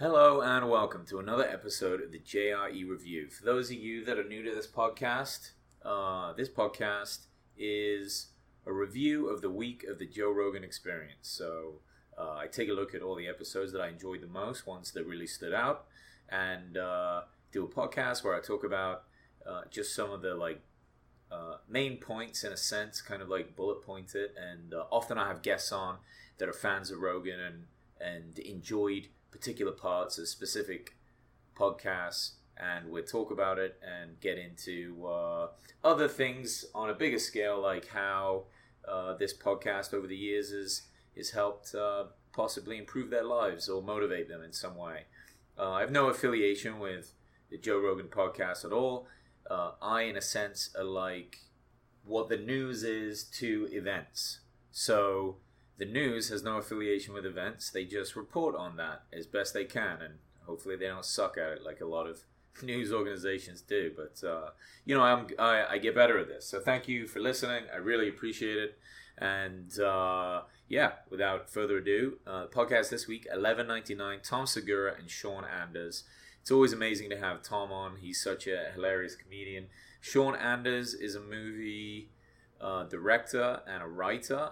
Hello and welcome to another episode of the JRE Review. For those of you that are new to this podcast is a review of the week of the Joe Rogan Experience. So I take a look at all the episodes that I enjoyed the most, ones that really stood out, and do a podcast where I talk about just some of the main points in a sense, kind of like bullet point it. And often I have guests on that are fans of Rogan and enjoyed particular parts of specific podcasts, and we'll talk about it and get into other things on a bigger scale, like how this podcast over the years has helped possibly improve their lives or motivate them in some way. I have no affiliation with the Joe Rogan podcast at all. I, in a sense, are like what the news is to events. So the news has no affiliation with events. They just report on that as best they can, and hopefully they don't suck at it like a lot of news organizations do. But I get better at this. So thank you for listening. I really appreciate it. And without further ado, podcast this week, 11.99, Tom Segura and Sean Anders. It's always amazing to have Tom on. He's such a hilarious comedian. Sean Anders is a movie director and a writer.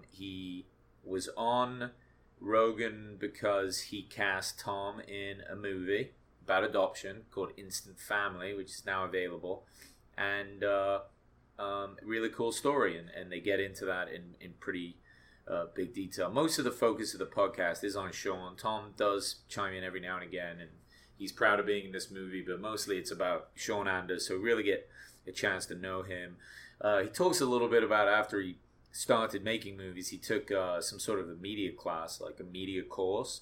He was on Rogan because he cast Tom in a movie about adoption called Instant Family, which is now available, and really cool story, and they get into that in pretty big detail. Most of the focus of the podcast is on Sean. Tom does chime in every now and again, and he's proud of being in this movie, but mostly it's about Sean Anders, so really get a chance to know him. He talks a little bit about after he started making movies, he took some sort of a media class, like a media course.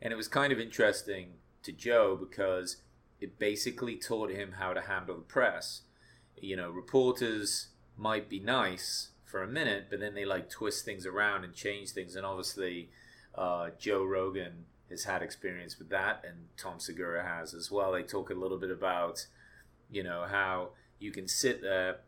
And it was kind of interesting to Joe because it basically taught him how to handle the press. You know, reporters might be nice for a minute, but then they twist things around and change things. And obviously, Joe Rogan has had experience with that, and Tom Segura has as well. They talk a little bit about, how you can sit there,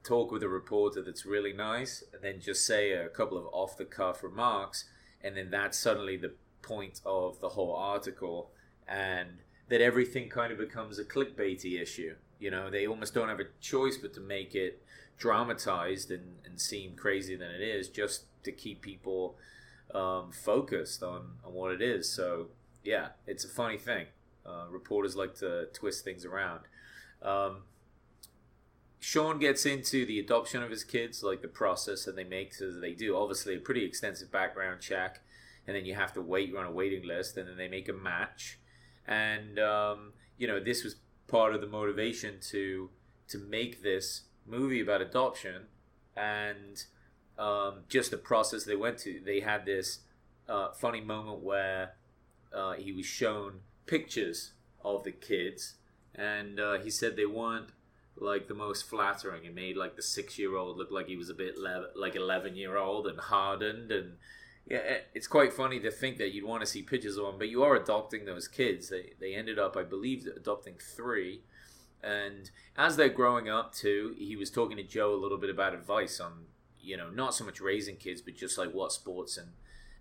talk with a reporter that's really nice, and then just say a couple of off-the-cuff remarks, and then that's suddenly the point of the whole article, and that everything kind of becomes a clickbaity issue. They almost don't have a choice but to make it dramatized and seem crazier than it is, just to keep people focused on what it is. So, yeah, it's a funny thing. Reporters like to twist things around. Sean gets into the adoption of his kids, like the process that they make. So they do, obviously, a pretty extensive background check, and then you have to wait. You're on a waiting list, and then they make a match. And, this was part of the motivation to make this movie about adoption, and just the process they went to. They had this funny moment where he was shown pictures of the kids, and he said they weren't the most flattering. It made the 6-year-old look like he was a bit 11-year-old and hardened, and it's quite funny to think that you'd want to see pictures of them, but you are adopting those kids. They ended up, I believe, adopting 3, and as they're growing up too, he was talking to Joe a little bit about advice on, not so much raising kids, but just what sports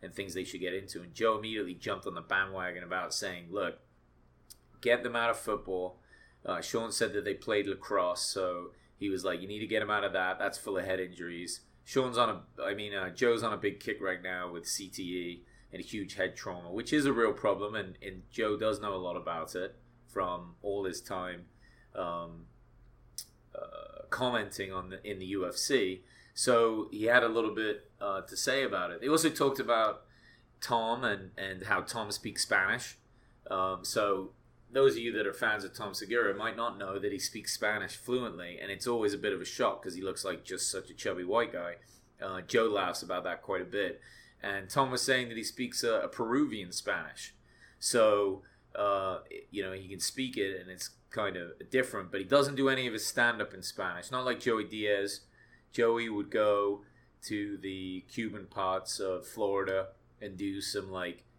and things they should get into. And Joe immediately jumped on the bandwagon about saying, look, get them out of football. Sean said that they played lacrosse, so he was like, you need to get him out of that. That's full of head injuries. Joe's on a big kick right now with CTE and a huge head trauma, which is a real problem, and Joe does know a lot about it from all his time commenting in the UFC. So he had a little bit to say about it. They also talked about Tom and how Tom speaks Spanish. So those of you that are fans of Tom Segura might not know that he speaks Spanish fluently, and it's always a bit of a shock because he looks like just such a chubby white guy. Joe laughs about that quite a bit. And Tom was saying that he speaks a Peruvian Spanish. So, he can speak it, and it's kind of different, but he doesn't do any of his stand-up in Spanish. Not like Joey Diaz. Joey would go to the Cuban parts of Florida and do some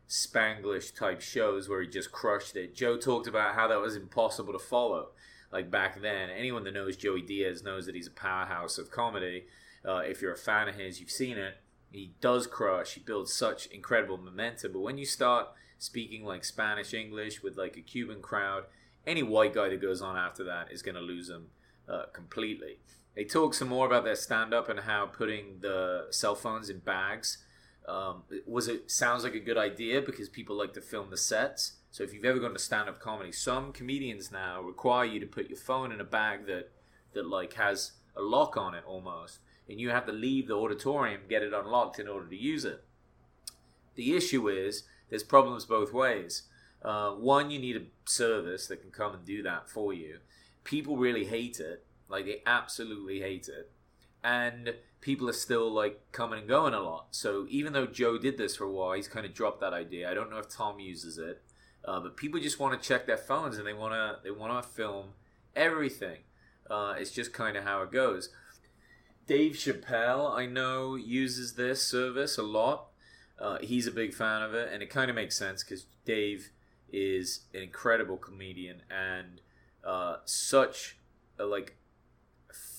Spanglish type shows where he just crushed it. Joe talked about how that was impossible to follow. Back then, anyone that knows Joey Diaz knows that he's a powerhouse of comedy. If you're a fan of his, you've seen it. He does crush. He builds such incredible momentum. But when you start speaking like Spanish English with like a Cuban crowd. Any white guy that goes on after that is going to lose them completely. They talk some more about their stand-up and how putting the cell phones in bags sounds like a good idea because people like to film the sets. So if you've ever gone to stand-up comedy, some comedians now require you to put your phone in a bag that like has a lock on it almost, and you have to leave the auditorium, get it unlocked in order to use it. The issue is there's problems both ways. One, you need a service that can come and do that for you. People really hate it. Like, they absolutely hate it. And people are still, like, coming and going a lot. So even though Joe did this for a while, he's kind of dropped that idea. I don't know if Tom uses it. But people just want to check their phones and they want to film everything. It's just kind of how it goes. Dave Chappelle, I know, uses this service a lot. He's a big fan of it, and it kind of makes sense because Dave is an incredible comedian and such a like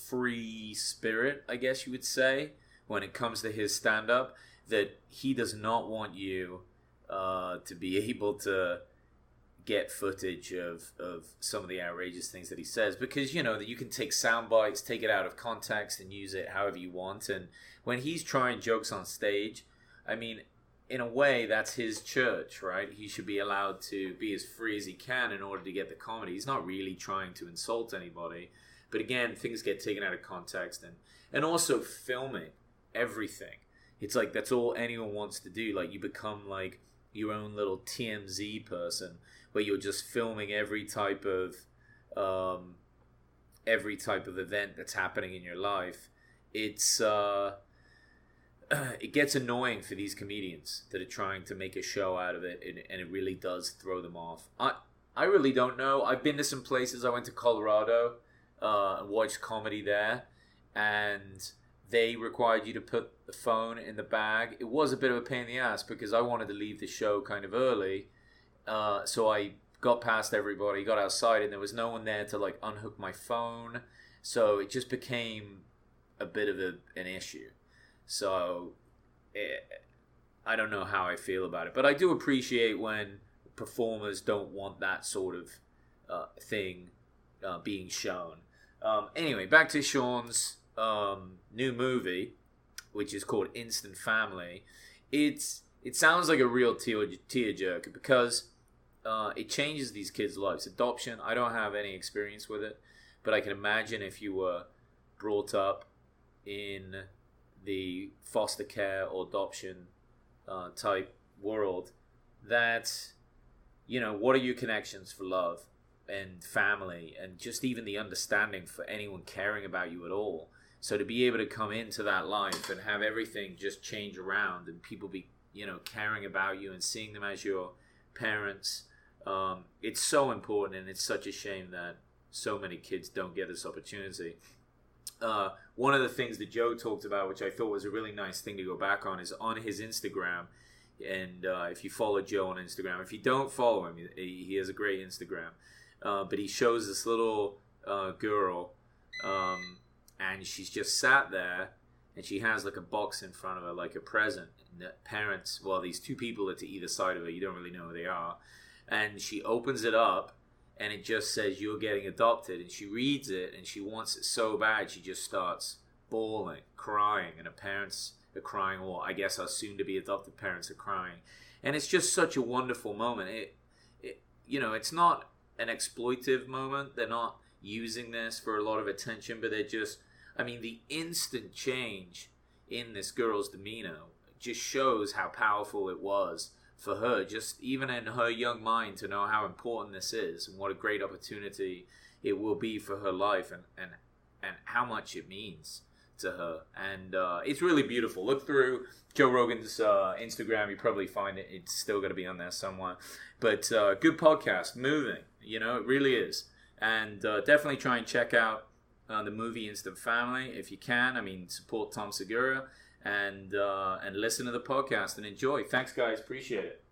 free spirit, I guess you would say, when it comes to his stand-up, that he does not want you to be able to get footage of some of the outrageous things that he says, because you know that you can take sound bites, take it out of context and use it however you want. And when he's trying jokes on stage, I mean, in a way that's his church, right? He should be allowed to be as free as he can in order to get the comedy. He's not really trying to insult anybody, but again, things get taken out of context. And also filming everything, it's like that's all anyone wants to do. Like, you become like your own little TMZ person where you're just filming every type of event that's happening in your life. It's it gets annoying for these comedians that are trying to make a show out of it, and it really does throw them off. I really don't know. I've been to some places. I went to Colorado and watched comedy there, and they required you to put the phone in the bag. It was a bit of a pain in the ass because I wanted to leave the show kind of early. So I got past everybody, got outside, and there was no one there to like unhook my phone. So it just became a bit of an issue. So I don't know how I feel about it. But I do appreciate when performers don't want that sort of thing being shown. Anyway, back to Sean's new movie, which is called Instant Family. It sounds like a real tearjerker because it changes these kids' lives. Adoption, I don't have any experience with it, but I can imagine if you were brought up in the foster care or adoption type world, that, you know, what are your connections for love and family and just even the understanding for anyone caring about you at all? So to be able to come into that life and have everything just change around and people be, you know, caring about you and seeing them as your parents, it's so important, and it's such a shame that so many kids don't get this opportunity. One of the things that Joe talked about, which I thought was a really nice thing to go back on, is on his Instagram. And if you follow Joe on Instagram, if you don't follow him, he has a great Instagram. But he shows this little girl, and she's just sat there, and she has like a box in front of her, like a present. And the parents, well, these two people are to either side of her, you don't really know who they are. And she opens it up, and it just says, "You're getting adopted." And she reads it, and she wants it so bad, she just starts bawling, crying, and her parents are crying, or I guess our soon-to-be adopted parents are crying. And it's just such a wonderful moment. It you know, it's not an exploitive moment. They're not using this for a lot of attention, but they're just, I mean, the instant change in this girl's demeanor just shows how powerful it was for her, just even in her young mind, to know how important this is and what a great opportunity it will be for her life, and how much it means to her. And it's really beautiful. Look through Joe Rogan's Instagram. You probably find it. It's still going to be on there somewhere. But good podcast, moving. You know, it really is. And definitely try and check out the movie Instant Family if you can. I mean, support Tom Segura and listen to the podcast and enjoy. Thanks, guys. Appreciate it.